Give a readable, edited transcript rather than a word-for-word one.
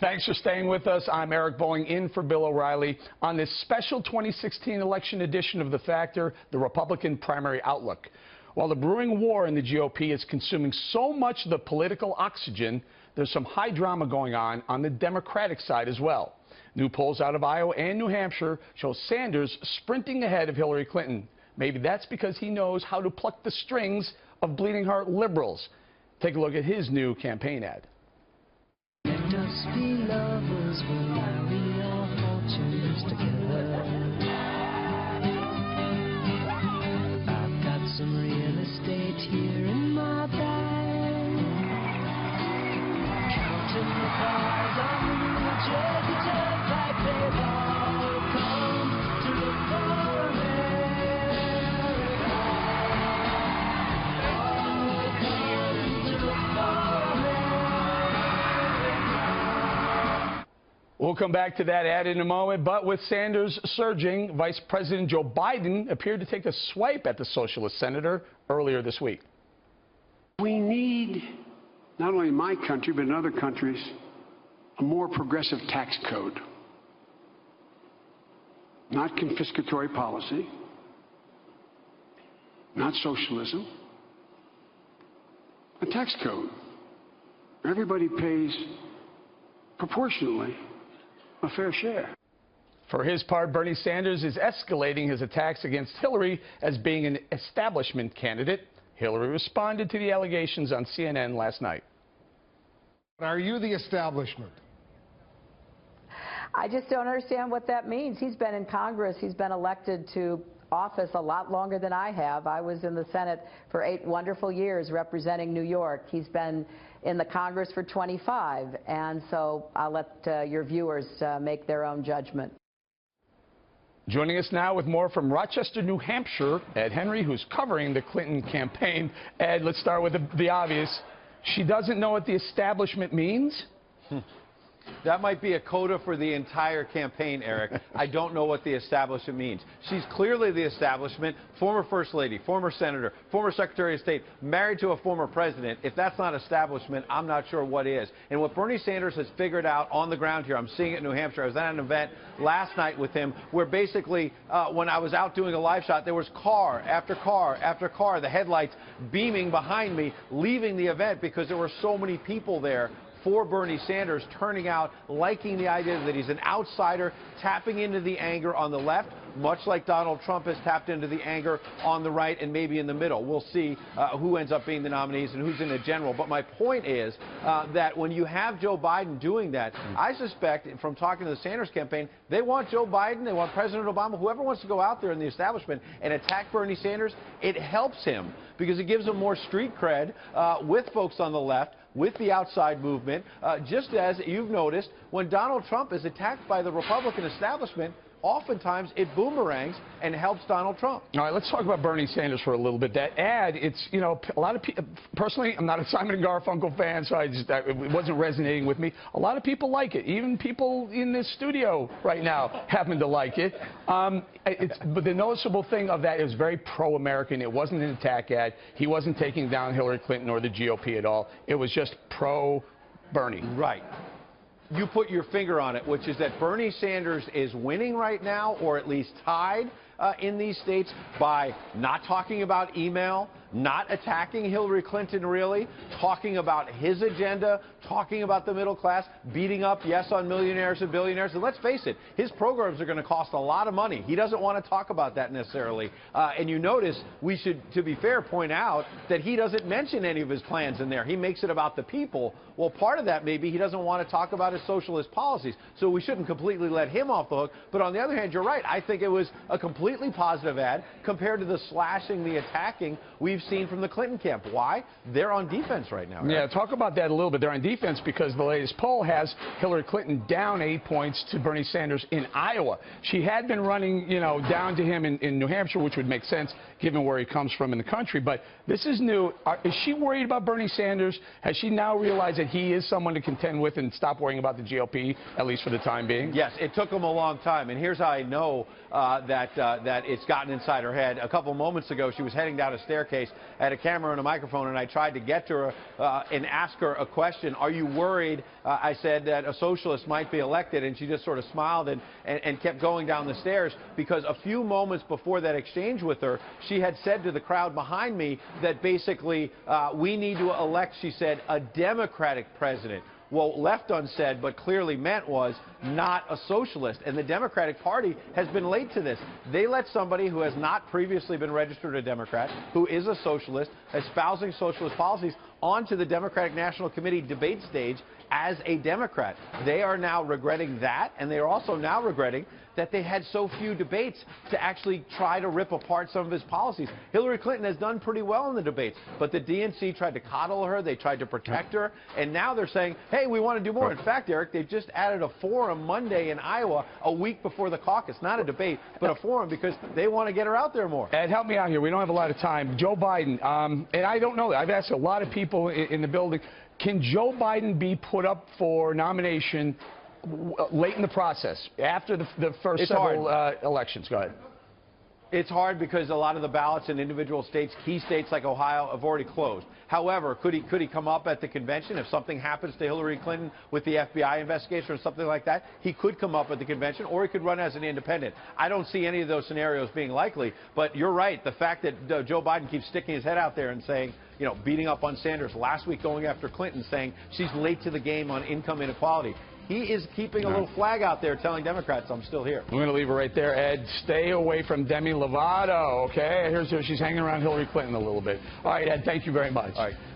Thanks for staying with us. I'm Eric Boeing in for Bill O'Reilly on this special 2016 election edition of The Factor, the Republican Primary Outlook. While the brewing war in the GOP is consuming so much of the political oxygen, there's some high drama going on the Democratic side as well. New polls out of Iowa and New Hampshire show Sanders sprinting ahead of Hillary Clinton. Maybe that's because he knows how to pluck the strings of bleeding heart liberals. Take a look at his new campaign ad. Let us be lovers, we'll marry our fortunes together. I've got some real estate here in my bag. Counting the cars on the New Jersey Turnpike, they've all come to look for America. All come to look for America. We'll come back to that ad in a moment, but with Sanders surging, Vice President Joe Biden appeared to take a swipe at the socialist senator earlier this week. We need, not only in my country, but in other countries, a more progressive tax code. Not confiscatory policy, not socialism, a tax code. Everybody pays proportionally a fair share. For his part, Bernie Sanders is escalating his attacks against Hillary as being an establishment candidate. Hillary responded to the allegations on CNN last night. Are you the establishment? I just don't understand what that means. He's been in Congress. He's been elected to office a lot longer than I have. I was in the Senate for 8 wonderful years representing New York. He's been in the Congress for 25, and so I'll let your viewers make their own judgment. Joining us now with more from Rochester, New Hampshire, Ed Henry, who's covering the Clinton campaign. Ed, let's start with the obvious. She doesn't know what the establishment means? That might be a coda for the entire campaign, Eric. I don't know what the establishment means. She's clearly the establishment, former First Lady, former Senator, former Secretary of State, married to a former president. If that's not establishment, I'm not sure what is. And what Bernie Sanders has figured out on the ground here, I'm seeing it in New Hampshire. I was at an event last night with him where basically when I was out doing a live shot, there was car after car after car, the headlights beaming behind me, leaving the event because there were so many people there for Bernie Sanders, turning out, liking the idea that he's an outsider, tapping into the anger on the left, much like Donald Trump has tapped into the anger on the right and maybe in the middle. We'll see who ends up being the nominees and who's in the general. But my point is that when you have Joe Biden doing that, I suspect from talking to the Sanders campaign, they want Joe Biden, they want President Obama, whoever wants to go out there in the establishment and attack Bernie Sanders, it helps him because it gives him more street cred with folks on the left, with the outside movement, just as you've noticed, when Donald Trump is attacked by the Republican establishment, oftentimes it boomerangs and helps Donald Trump. All right, let's talk about Bernie Sanders for a little bit. That ad, it's, you know, a lot of people, personally, I'm not a Simon & Garfunkel fan, so it wasn't resonating with me. A lot of people like it. Even people in this studio right now happen to like it. But the noticeable thing of that is very pro-American. It wasn't an attack ad. He wasn't taking down Hillary Clinton or the GOP at all. It was just pro-Bernie. Right. You put your finger on it, which is that Bernie Sanders is winning right now, or at least tied in these states, by not talking about email, not attacking Hillary Clinton really, talking about his agenda, talking about the middle class, beating up, yes, on millionaires and billionaires. And let's face it, his programs are going to cost a lot of money. He doesn't want to talk about that necessarily. And you notice we should, to be fair, point out that he doesn't mention any of his plans in there. He makes it about the people. Well, part of that maybe he doesn't want to talk about his socialist policies. So we shouldn't completely let him off the hook. But on the other hand, you're right. I think it was a completely positive ad compared to the slashing, the attacking we've seen from the Clinton camp. Why? They're on defense right now. Right? Yeah, talk about that a little bit. They're on defense because the latest poll has Hillary Clinton down 8 points to Bernie Sanders in Iowa. She had been running, you know, down to him in New Hampshire, which would make sense given where he comes from in the country. But this is new. Is she worried about Bernie Sanders? Has she now realized that he is someone to contend with and stop worrying about the GOP, at least for the time being? Yes, it took him a long time. And here's how I know that that it's gotten inside her head. A couple moments ago, she was heading down a staircase, had a camera and a microphone, and I tried to get to her and ask her a question. Are you worried, I said, that a socialist might be elected? And she just sort of smiled and kept going down the stairs, because a few moments before that exchange with her, she had said to the crowd behind me that basically we need to elect, she said, a Democratic president. Well, left unsaid, but clearly meant was not a socialist. And the Democratic Party has been late to this. They let somebody who has not previously been registered a Democrat, who is a socialist, espousing socialist policies, onto the Democratic National Committee debate stage as a Democrat. They are now regretting that, and they are also now regretting that they had so few debates to actually try to rip apart some of his policies. Hillary Clinton has done pretty well in the debates, but the DNC tried to coddle her, they tried to protect her, and now they're saying, hey, we want to do more. In fact, Eric, they've just added a forum Monday in Iowa, a week before the caucus. Not a debate, but a forum, because they want to get her out there more. Ed, help me out here. We don't have a lot of time. Joe Biden, and I don't know, I've asked a lot of people in the building, can Joe Biden be put up for nomination late in the process, after the first several elections? Go ahead. It's hard because a lot of the ballots in individual states, key states like Ohio, have already closed. However, could he come up at the convention if something happens to Hillary Clinton with the FBI investigation or something like that? He could come up at the convention, or he could run as an independent. I don't see any of those scenarios being likely, but you're right. The fact that Joe Biden keeps sticking his head out there and saying, you know, beating up on Sanders, last week going after Clinton, saying she's late to the game on income inequality. He is keeping a little flag out there telling Democrats, I'm still here. We're going to leave her right there, Ed. Stay away from Demi Lovato, okay? Here's her. She's hanging around Hillary Clinton a little bit. All right, Ed, thank you very much. All right.